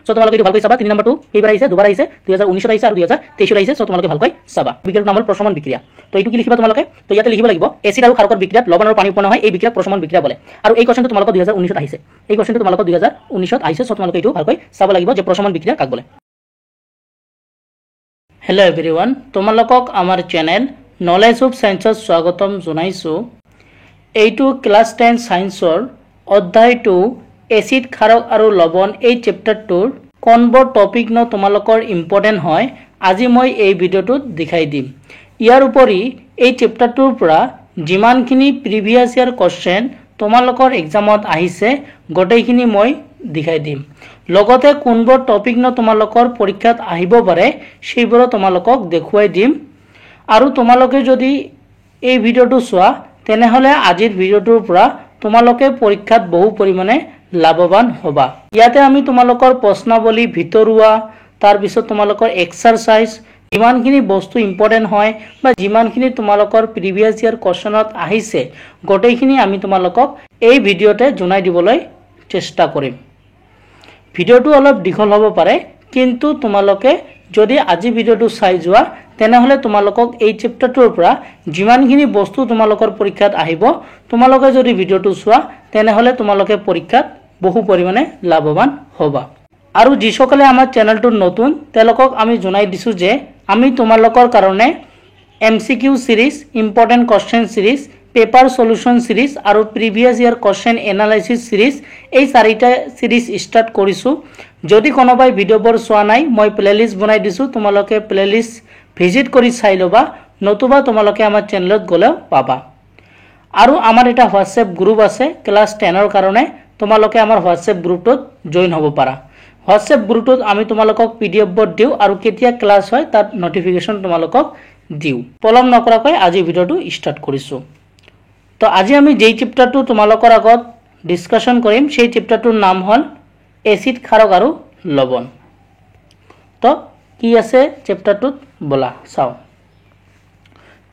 So তোমালোকে এইটো ভালকৈ চাবা। 3 নম্বৰটো এইবাৰ আহিছে, দুবাৰ আহিছে, 2019 আহিছে আৰু 2023 আহিছে। সো তোমালোকে ভালকৈ চাবা। বিক্ৰিয়াৰ নাম হ'ল প্ৰশমন বিক্ৰিয়া। তো এইটো কি লিখিবা তোমালোকে? তো ইয়াতে লিখিব লাগিব এচিড আৰু ক্ষাৰকৰ বিক্ৰিয়াত লৱণ আৰু পানী উৎপন্ন হয়, এই বিক্ৰিয়াক প্ৰশমন বিক্ৰিয়া বলে। আৰু এই কোৱেশ্চনটো তোমালোকৰ 2019 আহিছে, এই কোৱেশ্চনটো তোমালোকৰ 2019 আহিছে। সো তোমালোকে এইটো ভালকৈ চাব লাগিব যে প্ৰশমন বিক্ৰিয়া কাক বলে। হেল্ল' এভৰিৱান, তোমালোকক আমাৰ চেনেল নলেজ অফ সায়েন্সত স্বাগতম জনাইছো। এইটো ক্লাছ 10 সায়েন্সৰ অধ্যায় 2 এচিড ক্ষাৰক আৰু লৱণ এই চেপ্টাৰটোৰ কোনবোৰ টপিক ন তোমালোকৰ ইম্পৰ্টেণ্ট হয় আজি মই এই ভিডিঅ'টোত দেখাই দিম। ইয়াৰ উপৰি এই চেপ্টাৰটোৰ পৰা যিমানখিনি প্ৰিভিয়াছ ইয়াৰ কোৱেশ্চন তোমালোকৰ এক্সামত আহিছে গোটেইখিনি মই দেখাই দিম। লগতে কোনবোৰ টপিক ন তোমালোকৰ পৰীক্ষাত আহিব পাৰে সেইবোৰ তোমালোকক দেখুৱাই দিম। আৰু তোমালোকে যদি এই ভিডিঅ'টো চোৱা তেনেহলে আজিৰ ভিডিঅ'টোৰ পৰা তোমালোকে পৰীক্ষাত বহু পৰিমাণে লাভৱান হ'বা। ইয়াতে আমি তোমালোকৰ প্ৰশ্নাৱলী ভিতৰুৱা তাৰ পিছত তোমালোকৰ এক্সাৰসাইজ যিমানখিনি বস্তু ইম্পৰ্টেণ্ট হয় বা যিমানখিনি তোমালোকৰ প্ৰিভিয়াছ ইয়াৰ কোৱেশ্চনত আহিছে গোটেইখিনি আমি তোমালোকক এই ভিডিঅ'তে জনাই দিবলৈ চেষ্টা কৰিম। ভিডিঅ'টো অলপ দীঘল হ'ব পাৰে, কিন্তু তোমালোকে যদি আজি ভিডিঅ'টো চাই যোৱা তেনেহলে তোমালোকক এই চেপ্টাৰটোৰ পৰা যিমানখিনি বস্তু তোমালোকৰ পৰীক্ষাত আহিব তোমালোকে যদি ভিডিঅ'টো চোৱা তেনেহলে তোমালোকে পৰীক্ষাত বহু পৰিমাণে লাভৱান হ'বা। আৰু যিসকলে আমাৰ চেনেলটোৰ নতুন তেওঁলোকক আমি জনাই দিছোঁ যে আমি তোমালোকৰ কাৰণে MCQ series, important question series, paper solution series আৰু previous year question analysis series এই চাৰিটা সিৰিজ ষ্টাৰ্ট কৰিছোঁ। যদি কোনোবাই ভিডিঅ'বোৰ চোৱা নাই মই প্লেলিষ্ট বনাই দিছোঁ, তোমালোকে প্লেলিষ্ট ভিজিট কৰি চাই ল'বা, নতুবা তোমালোকে আমাৰ চেনেলত গ'লেও পাবা। আৰু আমাৰ এটা হোৱাটছএপ গ্ৰুপ আছে ক্লাছ 10ৰ কাৰণে, তোমালোকে আমাৰ হোৱাটছএপ গ্ৰুপটোত জইন হ'ব পাৰা। হোৱাটছএপ গ্ৰুপটোত আমি তোমালোকক PDF বোৰ দিওঁ আৰু কেতিয়া ক্লাছ হয় তাত নটিফিকেশ্যন তোমালোকক দিওঁ। পলম নকৰাকৈ আজি ভিডিঅ'টো ষ্টাৰ্ট কৰিছোঁ। তো আজি আমি যেই চেপ্টাৰটো তোমালোকৰ আগত ডিছকাশ্যন কৰিম সেই চেপ্টাৰটোৰ নাম হ'ল এচিড ক্ষাৰক আৰু লৱণ। তো কি আছে চেপ্টাৰটোত বলা চাও।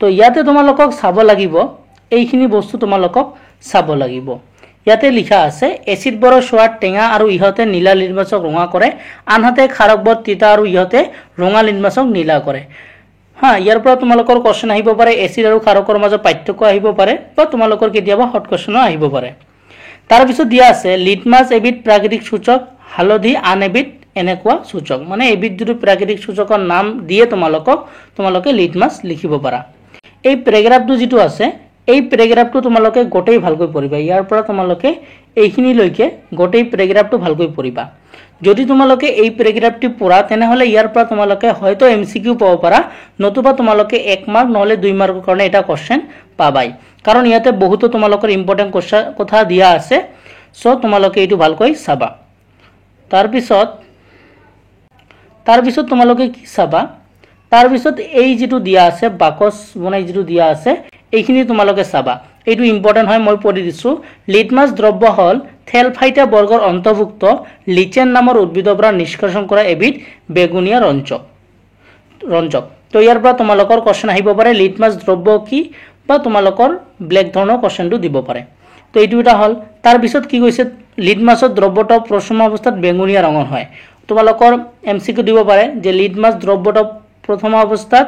তো ইয়াতে তোমালোকক চাব লাগিব এইখিনি বস্তু তোমালোকক চাব লাগিব। ইয়াতে লিখা আছে এচিডবোৰৰ সোৱাদ টেঙা আৰু ইহঁতে নীলা নিৰ্বাচক ৰঙা কৰে, আনহাতে ক্ষাৰকবোৰ তিতা আৰু ইহঁতে ৰঙা নিৰ্বাচক নীলা কৰে। ইয়াৰ পৰা তোমালোকৰ কোৱেশ্চন আহিব পাৰে, এচিড আৰু ক্ষাৰকৰ মাজত পাৰ্থক্য আহিব পাৰে বা তোমালোকৰ কেতিয়াবা হট কোৱেশ্চনো আহিব পাৰে। তাৰ পিছত দিয়া আছে লিটমাছ এবিধ প্ৰাকৃতিক সূচক, হালধি আন এবিধ এনেকুৱা সূচক। মানে এবিধ যদি প্ৰাকৃতিক সূচকৰ নাম দিয়ে তোমালোকে লিটমাছ লিখিব পাৰা। এই পেৰাগ্ৰাফটো যিটো আছে এই পেৰাগ্ৰাফটো তোমালোকে গোটেই ভালকৈ পঢ়িবা। ইয়াৰ পৰা তোমালোকে এইখিনিলৈকে গোটেই পেৰাগ্ৰাফটো ভালকৈ পঢ়িবা। যদি তোমালোকে এই পেৰাগ্ৰাফটো পঢ়া তেনেহলে ইয়াৰ পৰা তোমালোকে হয়তো MCQ পাব পাৰা, নতুবা তোমালোকে 1 মাৰ্ক নহলে 2 মাৰ্কৰ কাৰণে এটা কোৱেশ্চন পাবাই, কাৰণ ইয়াতে বহুতো তোমালোকৰ ইম্পৰ্টেণ্ট কথা দিয়া আছে। সো তোমালোকে এইটো ভালকৈ চাবা। তাৰপিছত তোমালোকে কি চাবা, তাৰপিছত এই যিটো দিয়া আছে বাকচ বনাই যিটো দিয়া আছে এইখিনি তোমালোকে চাবা। এইটো ইম্পৰ্টেণ্ট হয়, মই পঢ়ি দিছোঁ। লিটমাছ দ্ৰব্য হ'ল থেলফাইটা বৰ্গৰ অন্তৰ্ভুক্ত লিচেন নামৰ উদ্ভিদৰ পৰা নিষ্কাশন কৰা এবিধ বেগুনীয়া ৰঞ্জক। তো ইয়াৰ পৰা তোমালোকৰ কোৱেশ্চন আহিব পাৰে লিটমাছ দ্ৰব্য কি, বা তোমালোকৰ ব্লেক ধৰণৰ কোৱেশ্চনটো দিব পাৰে। তো এইটো এটা হ'ল। তাৰপিছত কি কৈছে লিটমাছৰ দ্ৰব্যটো প্ৰথম অৱস্থাত বেঙুনীয়া ৰঙৰ হয়। তোমালোকৰ MCQ দিব পাৰে যে লিটমাছ দ্ৰব্যটো প্ৰথম অৱস্থাত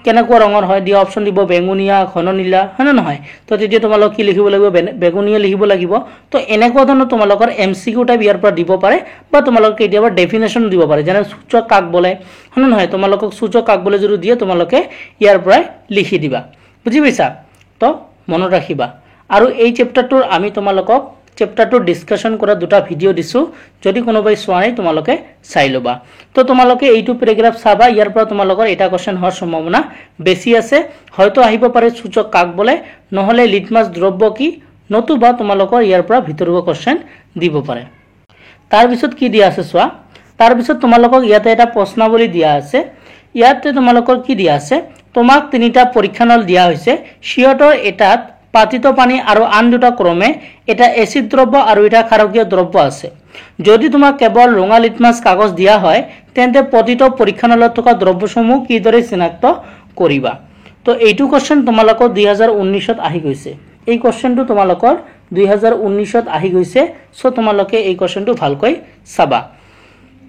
কেনেকুৱা ৰঙৰ হয়, দিয়া অপশ্যন দিব বেঙুনীয়া, ঘন নীলা, হয় নে নহয়। তো তেতিয়া তোমালোক কি লিখিব লাগিব, বেঙুনীয়া লিখিব লাগিব। তো এনেকুৱা ধৰণৰ তোমালোকৰ MCQ টাইপ ইয়াৰ পৰা দিব পাৰে, বা তোমালোকে কেতিয়াবা ডেফিনেশ্যন দিব পাৰে, যেনে সূচক কাক বোলে, হয় নে নহয়। তোমালোকক সূচক কাক বোলে যদি দিয়ে তোমালোকে ইয়াৰ পৰাই লিখি দিবা, বুজি পাইছা। তো মনত ৰাখিবা। আৰু এই চেপ্টাৰটোৰ আমি তোমালোকক চেপ্টাৰটো ডিছকাশ্যন কৰা দুটা ভিডিঅ' দিছোঁ, যদি কোনোবাই চোৱা নাই তোমালোকে চাই ল'বা। তো তোমালোকে এইটো পেৰাগ্ৰাফ চাবা, ইয়াৰ পৰা তোমালোকৰ এটা কোৱেশ্চন হোৱাৰ সম্ভাৱনা বেছি আছে। হয়তো আহিব পাৰে সূচক কাক বোলে, নহলে লিটমাছ দ্ৰব্য কি, নতুবা তোমালোকৰ ইয়াৰ পৰা ভিতৰুৱা কোৱেশ্চন দিব পাৰে। তাৰপিছত কি দিয়া আছে চোৱা। তাৰপিছত তোমালোকক ইয়াতে এটা প্ৰশ্নাৱলী দিয়া আছে। ইয়াতে তোমালোকৰ কি দিয়া আছে, তোমাক 3টা পৰীক্ষা নল দিয়া হৈছে, সিহঁতৰ এটাত পাতিত পানী আৰু আন দুটা ক্ৰমে এটা এচিড দ্ৰব্য আৰু এটা ক্ষাৰকীয় দ্ৰব্য আছে। যদি তোমাক কেৱল ৰঙা লিটমাছ কাগজ দিয়া হয় তেন্তে প্ৰতিটো পৰীক্ষা নলত থকা দ্ৰব্যসমূহ কিদৰে চিনাক্ত কৰিবা। তো এইটো কোৱেশ্চন তোমালোকৰ 2019ত আহি গৈছে। এই কোৱেশ্চনটো তোমালোকৰ 2019ত আহি গৈছে। সো তোমালোকে এই কোৱেশ্চনটো ভালকৈ চাবা।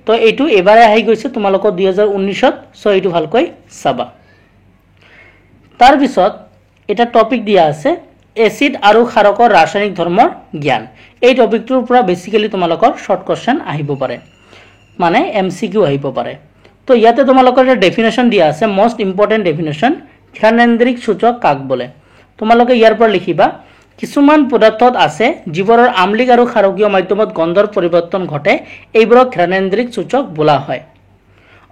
তো এইটো এবাৰে আহি গৈছে তোমালোকৰ 2019ত সো এইটো ভালকৈ চাবা তাৰ পিছত এটা টপিক দিয়া আছে এসিড আৰু ক্ষাৰকৰ ৰাসায়নিক ধৰ্মৰ জ্ঞান এই টপিকটোৰ পৰা বেসিক্যালি তোমালোকৰ শৰ্ট কোশ্চেন আহিব পাৰে মানে এমসিকিউ আহিব পাৰে তো ইয়াতে তোমালোকৰ এটা ডেফিনেশন দিয়া আছে মোস্ট ইম্পৰ্টেন্ট ডেফিনেশন ঘ্ৰাণেন্দ্ৰিক সূচক কাক বলে তোমালোকে ইয়াৰ পৰা লিখিবা কিছুমান পদাৰ্থত আছে যিবোৰৰ আম্লিক আৰু ক্ষাৰকীয় মাধ্যমত গন্ধৰ পৰিৱৰ্তন ঘটে এইবোৰক ঘ্ৰাণেন্দ্ৰিক সূচক বোলা হয়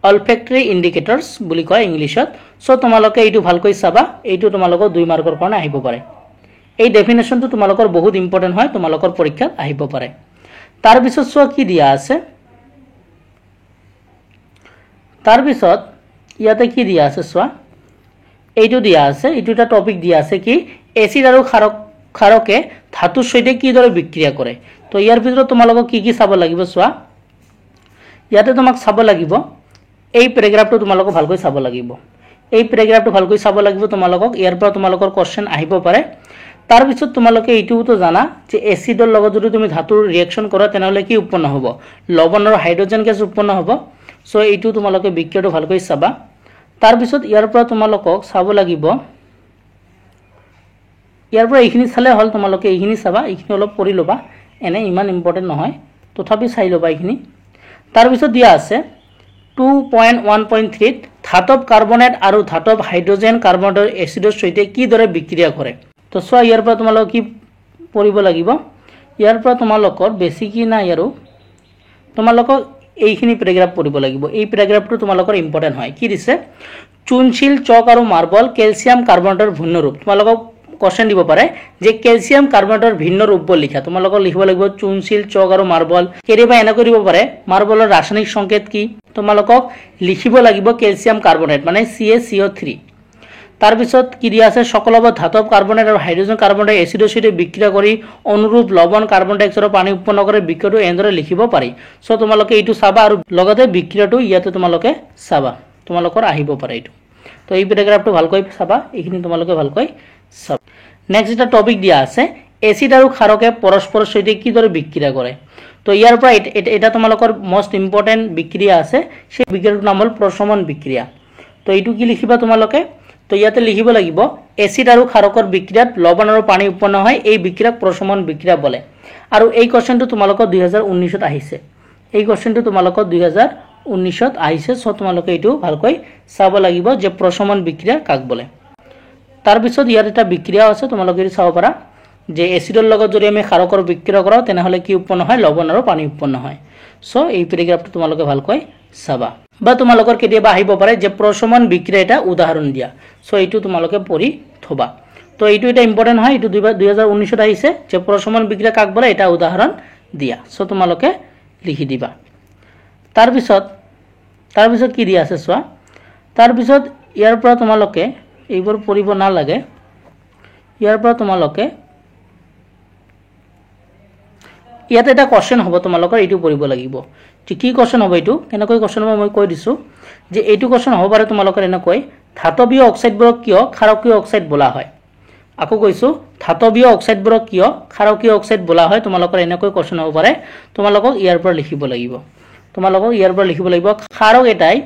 অলফেক্টৰী ইন্ডিকেটৰ্স বুলি কয় ইংলিছত সো তোমালোকে এইটো ভালকৈ চাবা এইটো তোমালোকৰ 2 মাৰ্কৰ কাৰণে আহিব পাৰে এই ডেফিনেশনটো তোমালোকৰ বহুত ইম্পৰ্টেন্ট হয় তোমালোকৰ পৰীক্ষাত আহিব পাৰে তাৰ পিছত সো কি দিয়া আছে তাৰ পিছত ইয়াতে কি দিয়া আছে সো এইটো দিয়া আছে এইটো এটা টপিক দিয়া আছে কি এসিড আৰু ক্ষাৰকে ধাতুৰ সৈতে কি দৰে বিক্ৰিয়া কৰে তো ইয়াৰ ভিতৰত তোমালোকক কি চাব লাগিব সো ইয়াতে তোমাক চাব লাগিব এই প্যাৰাগ্ৰাফটো তোমালোকক ভালকৈ চাব লাগিব এই প্যাৰাগ্ৰাফটো ভালকৈ চাব লাগিব তোমালোকক ইয়াৰ পৰা তোমালোকৰ কোশ্চেন আহিব পাৰে তাৰ পিছত তোমালোকে এইটোও তো জানা যে এসিডৰ লগত যদি তুমি ধাতুৰ ৰিঅ্যাকশন কৰা তেনেহলে কি উৎপন্ন হ'ব লৱণ আৰু হাইড্ৰোজেন গেছ উৎপন্ন হ'ব সো এইটো তোমালোকে বিক্ৰিয়াটো ভালকৈ চাবা তাৰ পিছত ইয়াৰ পৰা তোমালোকক চাব লাগিব ইয়াৰ পৰা এইখিনি চালে হল তোমালোকে এইখিনি চাবা এইখিনি অলপ পঢ়ি লবা এনে ইমান ইম্পৰ্টেন্ট নহয় তথাপি চাই লবা এইখিনি তাৰ পিছত দিয়া আছে 2.1.3 ধাতব কাৰ্বনেট আৰু ধাতব হাইড্ৰোজেন কাৰ্বনেটৰ এসিডৰ সৈতে কি দৰে বিক্ৰিয়া কৰে তো সো ইয়াৰ পৰা তোমালোক কি পঢ়িব লাগিব ইয়াৰ পৰা তোমালোকৰ বেছি কি নাই আৰু তোমালোকক এইখিনি প্যাৰাগ্ৰাফ পঢ়িব লাগিব এই প্যাৰাগ্ৰাফটো তোমালোকৰ ইম্পৰ্টেন্ট হয় কি দিছে চুনশীল চক আৰু মাৰ্বল ক্যালসিয়াম কাৰ্বনেটৰ ভিন্ন ৰূপ তোমালোকক কোশ্চেন দিব পাৰে যে ক্যালসিয়াম কাৰ্বনেটৰ ভিন্ন ৰূপ লিখা তোমালোকক লিখিব লাগিব চুনশীল চক আৰু মাৰ্বল কেৰেবা এনে কৰিব পাৰে মাৰ্বলৰ ৰাসায়নিক সংকেত কি তোমালোকক লিখিব লাগিব ক্যালসিয়াম কাৰ্বনেট মানে CaCO3 তাৰ পিছত কি দিয়া আছে সকলোবোৰ ধাতব কাৰ্বনেট আৰু হাইড্ৰোজেন কাৰ্বনেট এসিডৰ সৈতে বিক্ৰিয়া কৰি অনুৰূপ লৱণ কাৰ্বন ডাই অক্সাইডৰ পানী উৎপন্ন কৰে বিক্ৰিয়াটো এনেদৰে লিখিব পাৰি সো তোমালোকে এইটো চাবা আৰু লগতে বিক্ৰিয়াটো ইয়াতে তোমালোকে চাবা তোমালোকৰ আহিব পাৰে এইটো তো এই প্যাৰাগ্ৰাফটো ভালকৈ চাবা এইখিনি তোমালোকে ভালকৈ চাবা নেক্সট এটা টপিক দিয়া আছে এসিড আৰু ক্ষাৰকে পৰস্পৰৰ সৈতে কি দৰে বিক্ৰিয়া কৰে তো ইয়াৰ পৰা এটা তোমালোকৰ মোস্ট ইম্পৰ্টেন্ট বিক্ৰিয়া আছে সেই বিক্ৰিয়াটোৰ নাম হল প্ৰশমন বিক্ৰিয়া তো এইটো কি লিখিবা তোমালোকে তো ইয়াতে লিখিব লাগিব এসিড আৰু ক্ষাৰকৰ বিক্ৰিয়াত লৱণ আৰু পানী উৎপন্ন হয় এই বিক্ৰিয়াক প্ৰশমন বিক্ৰিয়া বলে আৰু এই কোশ্চেনটো তোমালোকৰ 2019ত আহিছে এই কোশ্চেনটো তোমালোকৰ 2019ত আহিছে সো তোমালোকে এইটো ভালকৈ চাব লাগিব যে প্ৰশমন বিক্ৰিয়া কাক বলে তাৰ পিছত ইয়াত এটা বিক্ৰিয়া আছে তোমালোকে চাব পাৰা যে এসিডৰ লগত যদি আমি ক্ষাৰকৰ বিক্ৰিয়া কৰাও তেনেহলে কি উৎপন্ন হয় লৱণ আৰু পানী উৎপন্ন হয় সো এই প্যাৰাগ্ৰাফটো তোমালোকে ভালকৈ চাবা বা তোমালোকৰ কেতিয়াবা আহিব পাৰে যে প্ৰশমন বিক্ৰিয়া এটা উদাহৰণ দিয়া সো এইটো তোমালোকে পঢ়ি থবা তো এইটো এটা ইম্পৰ্টেন্ট হয় এইটো 2019ত আহিছে যে প্ৰশমন বিক্ৰিয়া কাক বলে এটা উদাহৰণ দিয়া সো তোমালোকে লিখি দিবা তাৰ পিছত কি দিয়া আছে চোৱা তাৰ পিছত ইয়াৰ পৰা তোমালোকে এইবোৰ পঢ়িব না লাগে ইয়াৰ পৰা তোমালোকে ইয়াতে এটা কোশ্চেন হ'ব তোমালোকৰ এইটো পঢ়িব লাগিব যে কি কোশ্চেন হ'ব এইটো কেনেকৈ কোশ্চেন হ'ব মই কৈ দিছো যে এইটো কোশ্চেন হ'ব পাৰে তোমালোকৰ এনেকৈ ধাতৱীয় অক্সাইডবোৰক কিয় ক্ষাৰকীয় অক্সাইড বোলা হয় আকৌ কৈছো ধাতৱীয় অক্সাইডবোৰক কিয় ক্ষাৰকীয় অক্সাইড বোলা হয় তোমালোকৰ এনেকৈ কোশ্চেন হ'ব পাৰে তোমালোকক ইয়াৰ পৰা লিখিব লাগিব ক্ষাৰক এটাই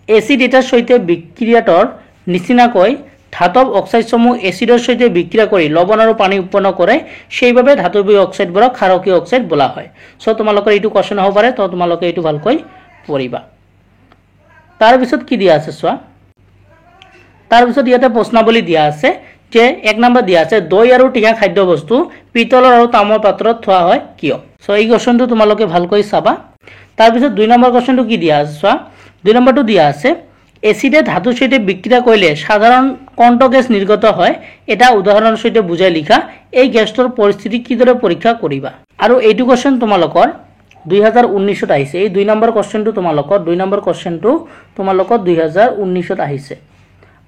এসিড এটাৰ সৈতে বিক্ৰিয়াটোৰ নিচিনাকৈ ধাতব অক্সাইডসমূহ এসিডৰ সৈতে বিক্ৰিয়া কৰি লৱণ আৰু পানী উৎপন্ন কৰে সেইভাবে ধাতৱীয় অক্সাইডবোৰক ক্ষাৰকীয় অক্সাইড বোলা হয় সো তোমালোকৰ এইটো কোশ্চেন হ'ব পাৰে তো তোমালোকে এইটো ভালকৈ পঢ়িবা তাৰ পিছত কি দিয়া আছে চোৱা তাৰ পিছত ইয়াতে প্ৰশ্নাৱলী দিয়া আছে যে 1 নম্বৰ দিয়া আছে দৈ আৰু টিঙা খাদ্য বস্তু পিতলৰ আৰু তামৰ পাত্ৰত থোৱা হয় কিয় সো এই কোশ্চেনটো তোমালোকে ভালকৈ চাবা তাৰ পিছত 2 নম্বৰ কোশ্চেনটো কি দিয়া আছে চোৱা 2 নম্বৰটো দিয়া আছে এসিডে ধাতুৰ সৈতে বিক্ৰিয়া কৰিলে সাধাৰণ কণ্ঠ গেছ নিৰ্গত হয় এটা উদাহৰণৰ সৈতে বুজাই লিখা এই গেছটোৰ পৰিস্থিতি কিদৰে পৰীক্ষা কৰিবা আৰু এইটো কোশ্চেন তোমালোকৰ 2019ত আহিছে এই 2 নম্বৰ কোশ্চেনটো তোমালোকৰ 2 নম্বৰ কোশ্চেনটো তোমালোকৰ 2019ত আহিছে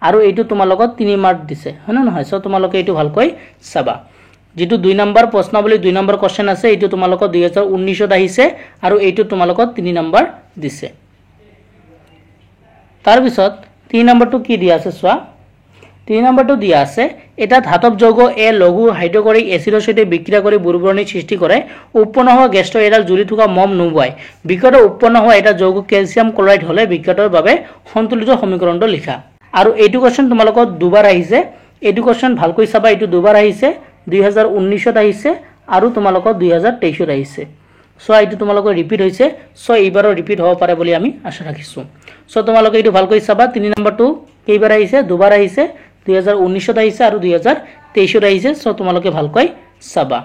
আৰু এইটো তোমালোকৰ 3 মাৰ্ক দিছে হয়নে নহয় সো তোমালোকে এইটো ভালকৈ চাবা যেটো 2 নম্বৰ প্ৰশ্নাৱলী 2 নম্বৰ কোশ্চেন আছে এইটো তোমালোকৰ 2019ত আহিছে আৰু এইটো তোমালোকৰ 3 নম্বৰ দিছে তাৰ পিছত 3 নম্বৰটো কি দিয়া আছে চোৱা 3 নম্বৰটো দিয়া আছে এটা ধাতব যৌগ এ লঘু হাইড্ৰক্লৰিক এচিডৰ সৈতে বিক্ৰিয়া কৰি বুৰবুৰণি সৃষ্টি কৰে উৎপন্ন হোৱা গেছটো এডাল জুৰি থকা মম নুবুৱাই বিক্ৰিয়াটো উৎপন্ন হোৱা এটা যৌগ ক্যালসিয়াম ক্লোৰাইড হলে বিক্ৰিয়াটোৰ বাবে সন্তুলিত সমীকৰণটো লিখা আৰু এইটো কোৱেশ্চন তোমালোকৰ দুবাৰ আহিছে এইটো কোৱেশ্চন ভালকৈ চাবা এইটো দুবাৰ আহিছে 2019 ত আহিছে আৰু তোমালোকৰ 2023 ত আহিছে সো এইটো তোমালোকৰ ৰিপিট হৈছে সো এইবাৰো ৰিপিট হ'ব পাৰে বুলি আমি আশা ৰাখিছো সো তোমালোকে এইটো ভালকৈ চাবা 3 নম্বৰটো কেইবাৰ আহিছে দুবাৰ আহিছে 2019 ত আহিছে আৰু 2023 ত আহিছে সো তোমালোকে ভালকৈ চাবা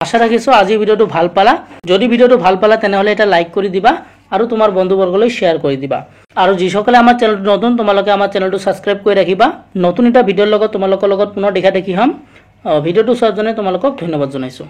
আশা ৰাখিছো আজি ভিডিওটো ভাল পালা যদি ভিডিওটো ভাল পালা তেনেহলে এটা লাইক কৰি দিবা আৰু তোমাৰ বন্ধুবৰ্গলৈ শেয়াৰ কৰি দিবা আৰু যিসকলে আমাৰ চেনেলটো নতুন তোমালোকে আমাৰ চেনেলটো সাবস্ক্ৰাইব কৰি ৰাখিবা নতুন এটা ভিডিওৰ লগত তোমালোকৰ লগত পুনৰ দেখা দেখি হম ভিডিওটো চোৱাৰ জন্য তোমালোকক ধন্যবাদ জনাইছো